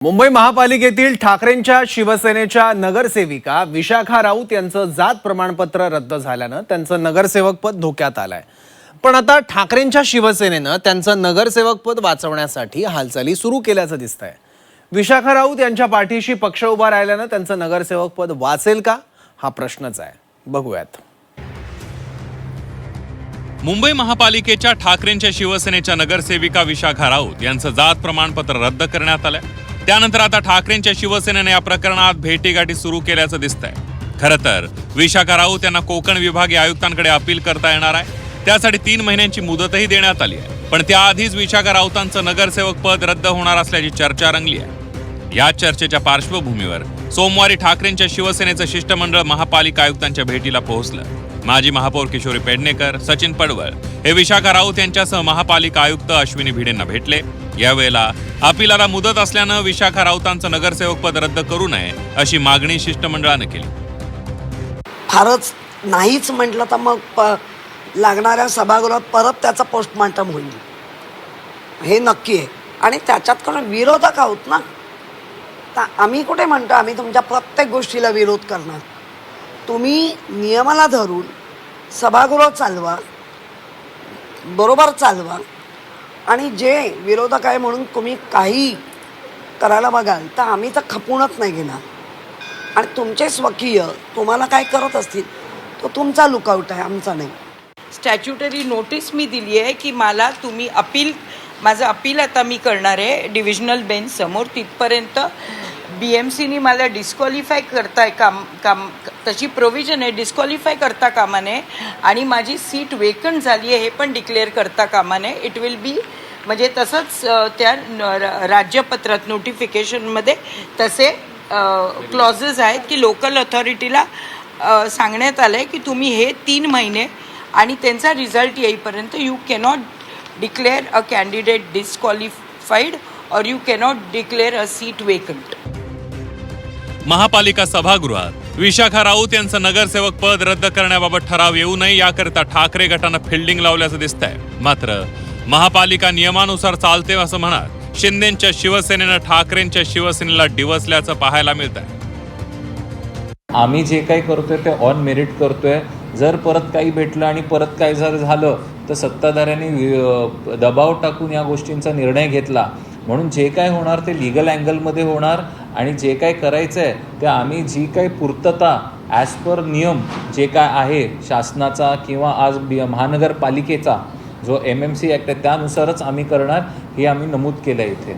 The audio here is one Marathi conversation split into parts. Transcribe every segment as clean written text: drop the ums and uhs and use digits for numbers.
मुंबई महापालिकेतील ठाकरेंच्या शिवसेनेच्या नगरसेविका विशाखा राऊत यांचं जात प्रमाणपत्र रद्द झाल्यानं त्यांचं नगरसेवक पद धोक्यात आलंय। पण आता ठाकरेंच्या शिवसेनेनं त्यांचं नगरसेवक पद वाचवण्यासाठी हालचाली सुरू केल्याचं दिसतंय। विशाखा राऊत यांच्या पाठीशी पक्ष उभा राहिल्यानं त्यांचं नगरसेवक पद वाचेल का हा प्रश्नच आहे। बघूयात। मुंबई महापालिकेच्या ठाकरेंच्या शिवसेनेच्या नगरसेविका विशाखा राऊत यांचं जात प्रमाणपत्र रद्द करण्यात आलंय। त्यानंतर आता ठाकरेंच्या शिवसेनेने या प्रकरणात भेटीगाठी सुरू केल्याचं दिसतंय। खरं तर विशाखा राऊत यांना कोकण विभागीय आयुक्तांकडे अपील करता येणार आहे। त्यासाठी 3 महिन्यांची मुदतही देण्यात आली आहे। पण त्याआधीच विशाखा राऊतांचं नगरसेवक पद रद्द होणार असल्याची चर्चा रंगली आहे। या चर्चेच्या पार्श्वभूमीवर सोमवारी ठाकरेंच्या शिवसेनेचं शिष्टमंडळ महापालिका आयुक्तांच्या भेटीला पोहोचलं। माजी महापौर किशोरी पेडणेकर, सचिन पडवळ हे विशाखा राऊत यांच्यासह महापालिका आयुक्त अश्विनी भिडेंना भेटले। यावेळेला अपीलाला मुदत असल्यानं विशाखा राऊतांचं नगरसेवक पद रद्द करू नये अशी मागणी शिष्टमंडळाने केली। फारच नाहीच म्हटलं तर मग लागणाऱ्या सभागृहात परत त्याचा पोस्टमॉर्टम होईल हे नक्की आहे। आणि त्याच्यात कारण विरोधक आहोत ना, तर आम्ही कुठे म्हणतो आम्ही तुमच्या प्रत्येक गोष्टीला विरोध करणार। तुम्ही नियमाला धरून सभागृह चालवा, बरोबर चालवा, आणि जे विरोधक आहे म्हणून तुम्ही काही करायला बघाल तर आम्ही तर खपूनच नाही घेणार। आणि तुमचे स्वकीय तुम्हाला काय करत असतील तो तुमचा लुकआउट आहे, आमचा नाही। स्टॅच्युटरी नोटीस मी दिली आहे की मला तुम्ही माझं अपील आता मी करणार आहे डिव्हिजनल बेंच समोर। तिथपर्यंत BMCनी मला डिस्क्वालिफाय करताय काम तशी प्रोव्हिजन आहे, डिस्क्वालिफाय करता कामा नये आणि माझी सीट वेकंट झाली आहे हे पण डिक्लेअर करता कामा नये। इट विल बी म्हणजे तसंच त्या राज्यपत्रात नोटिफिकेशनमध्ये तसे क्लॉजेस आहेत की लोकल अथॉरिटीला सांगण्यात आलं आहे की तुम्ही हे 3 महिने आणि त्यांचा रिझल्ट येईपर्यंत you cannot declare a candidate disqualified और you cannot declare a seat vacant. महापालिका सभागृहात विशाखा राऊत यांचं नगरसेवक पद रद्द करण्याबाबत ठराव येऊ नये याकरता ठाकरे गटानं फिल्डिंग लावल्याचं दिसतंय। मात्र महापालिका नियमानुसार चालते असं म्हणत शिंदेंच्या शिवसेनेनं ठाकरेंच्या शिवसेनेला डिवचल्याचं पाहायला मिळतंय। आम्ही जे काही करतोय ते ऑन मेरिट करतोय। जर परत काही भेटलं आणि परत काही जर झालं तर सत्ताधाऱ्यांनी दबाव टाकून या गोष्टींचा निर्णय घेतला, म्हणून जे काय होणार ते लिगल अँगलमध्ये होणार। आणि जे काय करायचं आहे ते आम्ही जी काही पूर्तता ॲज पर नियम जे काय आहे शासनाचा किंवा आज महानगरपालिकेचा जो MMC ॲक्ट आहे त्यानुसारच आम्ही करणार हे आम्ही नमूद केलं आहे इथे।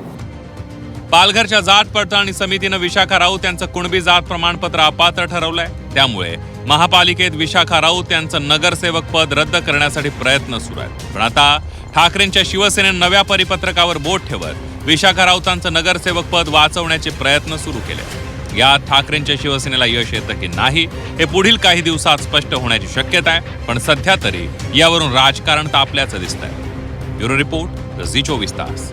पालघरच्या जात पडताळणी समितीनं विशाखा राऊत यांचं कुणबी जात प्रमाणपत्र अपात्र ठरवलंय। त्यामुळे महापालिकेत विशाखा राऊत यांचं नगरसेवक पद रद्द करण्यासाठी प्रयत्न सुरू आहेत। पण आता ठाकरेंच्या शिवसेनेनं नव्या परिपत्रकावर बोट ठेवत विशाखा राऊतांचं नगरसेवक पद वाचवण्याचे प्रयत्न सुरू केले। यात ठाकरेंच्या शिवसेनेला यश येतं की नाही हे पुढील काही दिवसात स्पष्ट होण्याची शक्यता आहे। पण सध्या तरी यावरून राजकारण तापल्याचं दिसतंय। ब्युरो रिपोर्ट, झी 24 तास।